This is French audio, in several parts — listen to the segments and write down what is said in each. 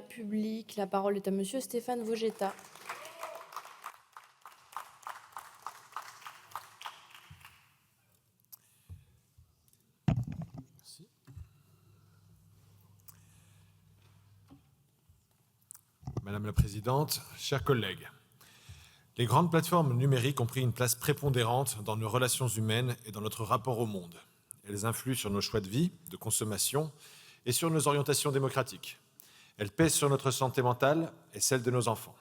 République. La parole est à monsieur Stéphane Vogetta. Merci. Madame la Présidente, chers collègues, les grandes plateformes numériques ont pris une place prépondérante dans nos relations humaines et dans notre rapport au monde. Elles influent sur nos choix de vie, de consommation et sur nos orientations démocratiques. Elles pèsent sur notre santé mentale et celle de nos enfants.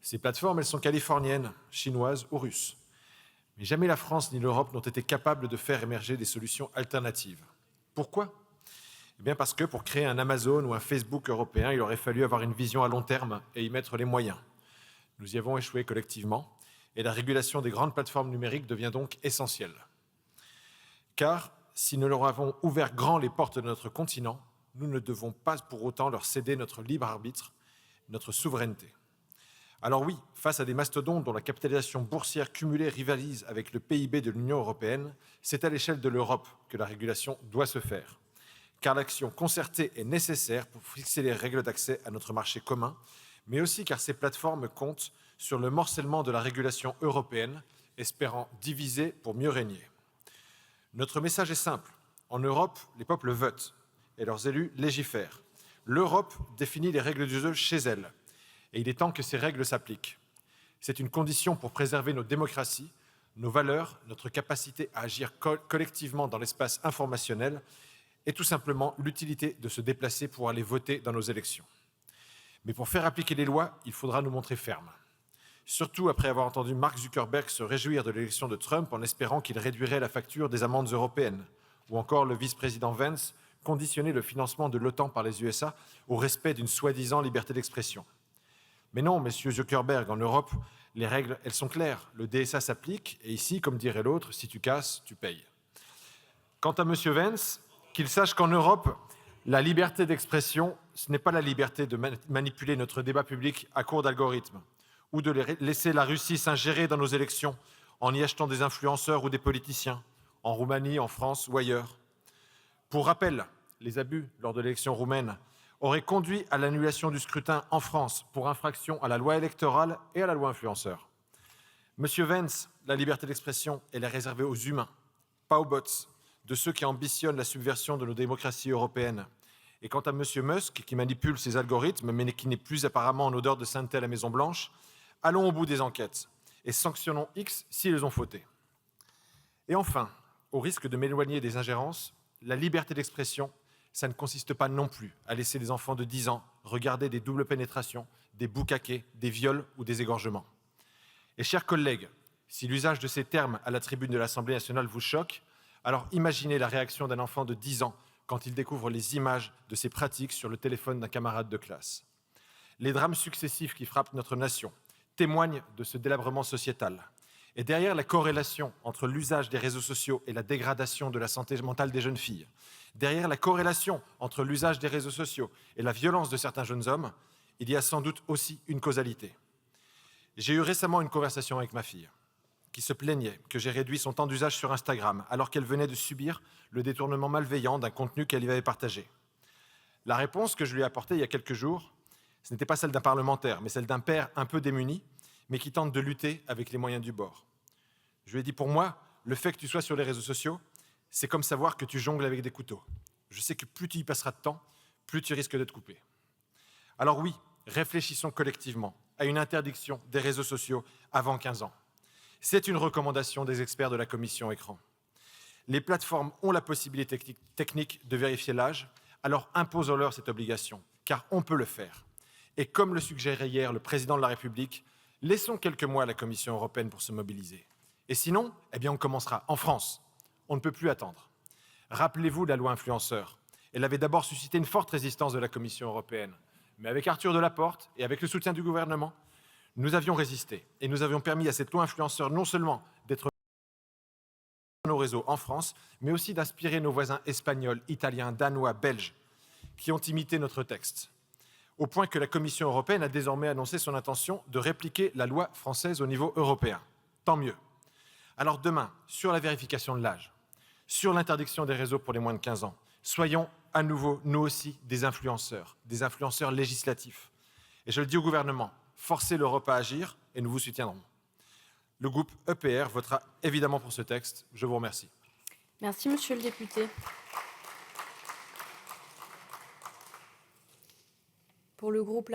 Ces plateformes, elles sont californiennes, chinoises ou russes. Mais jamais la France ni l'Europe n'ont été capables de faire émerger des solutions alternatives. Pourquoi ? Eh bien parce que pour créer un Amazon ou un Facebook européen, il aurait fallu avoir une vision à long terme et y mettre les moyens. Nous y avons échoué collectivement et la régulation des grandes plateformes numériques devient donc essentielle. Car si nous leur avons ouvert grand les portes de notre continent, nous ne devons pas pour autant leur céder notre libre arbitre, notre souveraineté. Alors oui, face à des mastodontes dont la capitalisation boursière cumulée rivalise avec le PIB de l'Union européenne, c'est à l'échelle de l'Europe que la régulation doit se faire. Car l'action concertée est nécessaire pour fixer les règles d'accès à notre marché commun, mais aussi car ces plateformes comptent sur le morcellement de la régulation européenne, espérant diviser pour mieux régner. Notre message est simple. En Europe, les peuples votent et leurs élus légifèrent. L'Europe définit les règles du jeu chez elle et il est temps que ces règles s'appliquent. C'est une condition pour préserver nos démocraties, nos valeurs, notre capacité à agir collectivement dans l'espace informationnel et tout simplement l'utilité de se déplacer pour aller voter dans nos élections. Mais pour faire appliquer les lois, il faudra nous montrer fermes. Surtout après avoir entendu Mark Zuckerberg se réjouir de l'élection de Trump en espérant qu'il réduirait la facture des amendes européennes, ou encore le vice-président Vance conditionner le financement de l'OTAN par les USA au respect d'une soi-disant liberté d'expression. Mais non, monsieur Zuckerberg, en Europe, les règles, elles sont claires. Le DSA s'applique, et ici, comme dirait l'autre, si tu casses, tu payes. Quant à monsieur Vance, qu'il sache qu'en Europe, la liberté d'expression, ce n'est pas la liberté de manipuler notre débat public à court d'algorithmes ou de laisser la Russie s'ingérer dans nos élections en y achetant des influenceurs ou des politiciens, en Roumanie, en France ou ailleurs. Pour rappel, les abus lors de l'élection roumaine auraient conduit à l'annulation du scrutin en France pour infraction à la loi électorale et à la loi influenceur. Monsieur Vance, la liberté d'expression, elle est réservée aux humains, pas aux bots, de ceux qui ambitionnent la subversion de nos démocraties européennes. Et quant à M. Musk, qui manipule ces algorithmes, mais qui n'est plus apparemment en odeur de sainteté à la Maison-Blanche, allons au bout des enquêtes et sanctionnons X s'ils ont fauté. Et enfin, au risque de m'éloigner des ingérences, la liberté d'expression, ça ne consiste pas non plus à laisser les enfants de 10 ans regarder des doubles pénétrations, des boucaquets, des viols ou des égorgements. Et chers collègues, si l'usage de ces termes à la tribune de l'Assemblée nationale vous choque, alors imaginez la réaction d'un enfant de 10 ans quand il découvre les images de ces pratiques sur le téléphone d'un camarade de classe. Les drames successifs qui frappent notre nation témoignent de ce délabrement sociétal. Et derrière la corrélation entre l'usage des réseaux sociaux et la dégradation de la santé mentale des jeunes filles, derrière la corrélation entre l'usage des réseaux sociaux et la violence de certains jeunes hommes, il y a sans doute aussi une causalité. J'ai eu récemment une conversation avec ma fille qui se plaignait que j'ai réduit son temps d'usage sur Instagram alors qu'elle venait de subir le détournement malveillant d'un contenu qu'elle y avait partagé. La réponse que je lui ai apportée il y a quelques jours, ce n'était pas celle d'un parlementaire, mais celle d'un père un peu démuni, mais qui tente de lutter avec les moyens du bord. Je lui ai dit, pour moi, le fait que tu sois sur les réseaux sociaux, c'est comme savoir que tu jongles avec des couteaux. Je sais que plus tu y passeras de temps, plus tu risques de te couper. Alors oui, réfléchissons collectivement à une interdiction des réseaux sociaux avant 15 ans. C'est une recommandation des experts de la commission écran. Les plateformes ont la possibilité technique de vérifier l'âge, alors imposons-leur cette obligation, car on peut le faire. Et comme le suggérait hier le président de la République, laissons quelques mois à la Commission européenne pour se mobiliser. Et sinon, eh bien on commencera en France. On ne peut plus attendre. Rappelez-vous de la loi influenceur. Elle avait d'abord suscité une forte résistance de la Commission européenne. Mais avec Arthur Delaporte et avec le soutien du gouvernement, nous avions résisté et nous avions permis à cette loi influenceur non seulement d'être nos réseaux en France, mais aussi d'inspirer nos voisins espagnols, italiens, danois, belges, qui ont imité notre texte. Au point que la Commission européenne a désormais annoncé son intention de répliquer la loi française au niveau européen. Tant mieux. Alors demain, sur la vérification de l'âge, sur l'interdiction des réseaux pour les moins de 15 ans, soyons à nouveau, nous aussi, des influenceurs législatifs. Et je le dis au gouvernement, forcez l'Europe à agir et nous vous soutiendrons. Le groupe EPR votera évidemment pour ce texte. Je vous remercie. Merci, monsieur le député. Pour le groupe